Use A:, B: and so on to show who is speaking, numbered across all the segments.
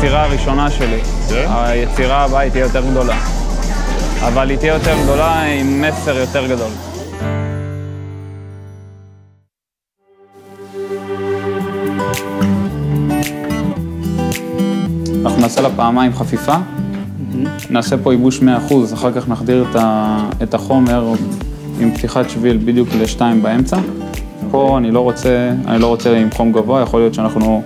A: היצירה הראשונה שלי. היצירה הבאה היא תהיה יותר גדולה. אבל היא תהיה יותר גדולה עם מסר יותר גדול. אנחנו נעשה לה פעמיים חפיפה. נעשה פה ייבוש 100%, אחר כך נחדיר את החומר עם פתיחת שביל בדיוק ל2 באמצע. פה אני לא רוצה עם חום גבוה, יכול להיות שאנחנו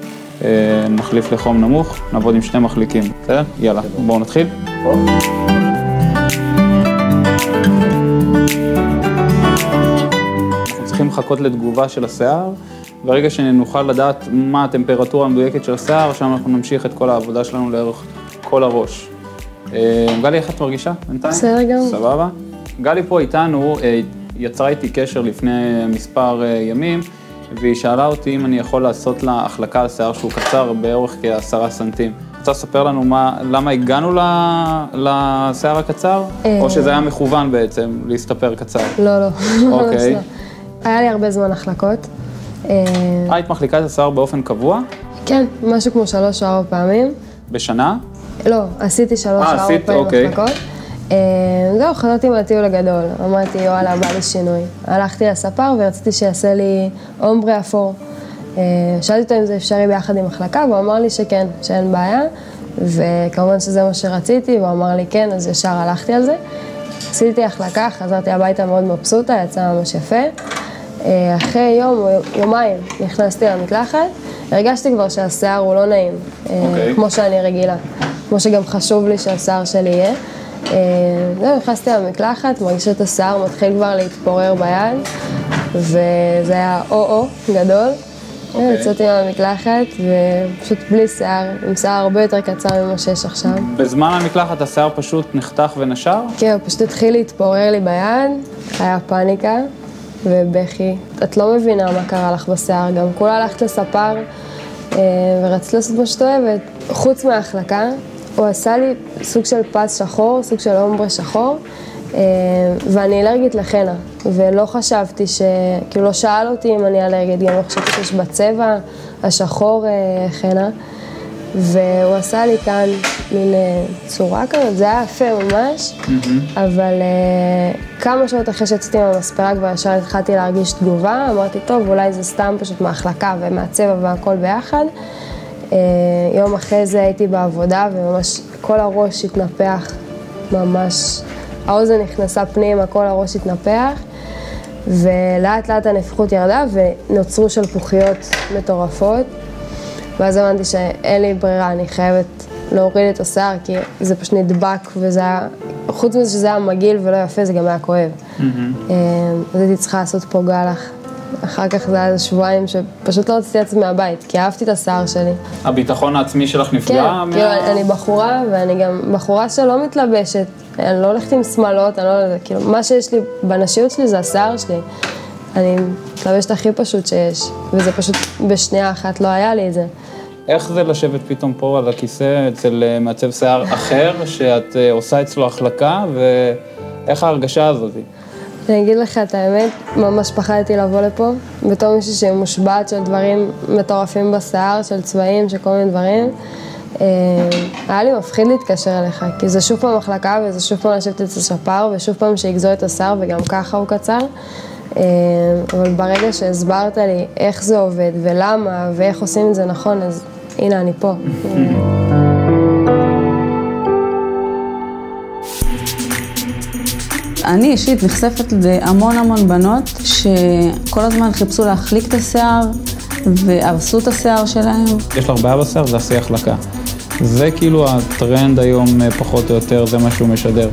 A: נחליף לחום נמוך, נעבוד עם 2 מחליקים. בסדר? יאללה, בואו נתחיל. אנחנו צריכים לחכות לתגובה של השיער, ברגע שנוכל לדעת מה הטמפרטורה המדויקת של השיער, שם אנחנו נמשיך את כל העבודה שלנו לאורך כל הראש. גלי, איך את מרגישה? בינתיים?
B: בסדר גמור.
A: סבבה. גלי פה איתנו, יצרה איתי קשר לפני מספר ימים, והיא שאלה אותי אם אני יכול לעשות לה החלקה על שיער שהוא קצר באורך כ10 סנטים. רוצה לספר לנו למה הגענו לשיער הקצר? או שזה היה מכוון בעצם להסתפר קצר?
B: לא, לא.
A: אוקיי.
B: היה לי הרבה זמן החלקות.
A: היית מחליקה את השיער באופן קבוע?
B: כן, משהו כמו 3 או 4 פעמים.
A: בשנה?
B: לא, עשיתי 3 או 4 פעמים החלקות. זהו, חזרתי מהטיול הגדול, אמרתי, יואלה, בא לי שינוי. הלכתי לספר ורציתי שיעשה לי אומברה אפור. שאלתי אותו אם זה אפשרי ביחד עם החלקה, והוא אמר לי שכן, שאין בעיה, וכמובן שזה מה שרציתי, והוא אמר לי כן, אז ישר הלכתי על זה. עשיתי החלקה, חזרתי הביתה מאוד מבסוטה, יצא ממש יפה. אחרי יומיים נכנסתי למקלחת, הרגשתי כבר שהשיער הוא לא נעים, כמו שאני רגילה, כמו שגם חשוב לי שהשיער שלי יהיה. נכנסתי למקלחת, מרגישה את השיער מתחיל כבר להתפורר ביד, וזה היה או גדול. יצאתי מהמקלחת ופשוט בלי שיער, עם שיער הרבה יותר קצר ממה שיש עכשיו.
A: בזמן המקלחת השיער פשוט נחתך ונשר? כן,
B: הוא פשוט התחיל להתפורר לי ביד, היה פאניקה ובכי. את לא מבינה מה קרה לך בשיער, גם כולה הלכת לספר ורצית לעשות מה שאת אוהבת. חוץ מההחלקה, הוא עשה לי סוג של פס שחור, סוג של אומברה שחור, ואני אלרגית לחנה, ולא חשבתי כאילו לא שאל אותי אם אני אלרגית, גם לא חשבתי שיש בצבע השחור חנה, והוא עשה לי כאן מין צורה כזאת, זה היה יפה ממש, אבל כמה שעות אחרי שיצאתי מהמספרה כבר ישר התחלתי להרגיש תגובה, אמרתי טוב, אולי זה סתם פשוט מההחלקה ומהצבע והכל ביחד. יום אחרי זה הייתי בעבודה וממש כל הראש התנפח, ממש האוזן נכנסה פנימה, כל הראש התנפח, ולאט לאט הנפיחות ירדה ונוצרו שלפוחיות מטורפות, ואז הבנתי שאין לי ברירה, אני חייבת להוריד את השיער, כי זה פשוט נדבק, וזה היה, חוץ מזה שזה היה מגעיל ולא יפה, זה גם היה כואב. אז הייתי צריכה לעשות פה גלח. אחר כך זה היה שבועיים שפשוט לא רציתי לצאת מהבית, כי אהבתי את השיער שלי.
A: הביטחון העצמי שלך נפגע?
B: כן, כאילו אני בחורה, ואני גם בחורה שלא מתלבשת, אני לא הולכת עם שמלות, אני לא יודעת, כאילו מה שיש לי בנשיות שלי זה השיער שלי. אני מתלבשת הכי פשוט שיש, וזה פשוט בשנייה אחת לא היה לי את זה.
A: איך זה לשבת פתאום פה על הכיסא אצל מעצב שיער אחר, שאת עושה אצלו החלקה, ואיך ההרגשה הזאת?
B: אני אגיד לך את האמת, ממש פחדתי לבוא לפה, בתור מישהי שמושבעת של דברים מטורפים בשיער, של צבעים, של כל מיני דברים. היה לי מפחיד להתקשר אליך, כי זה שוב פעם החלקה, וזה שוב פעם לשבת אצל ספר, ושוב פעם שיגזור את השיער, וגם ככה הוא קצר. אבל ברגע שהסברת לי איך זה עובד, ולמה, ואיך עושים את זה נכון, אז הנה, אני פה.
C: אני אישית נחשפת להמון בנות שכל הזמן חיפשו להחליק את השיער והרסו את השיער שלהם.
A: יש לך בעיה בשיער, זה עשי החלקה. זה כאילו הטרנד היום פחות או יותר, זה מה שהוא משדר.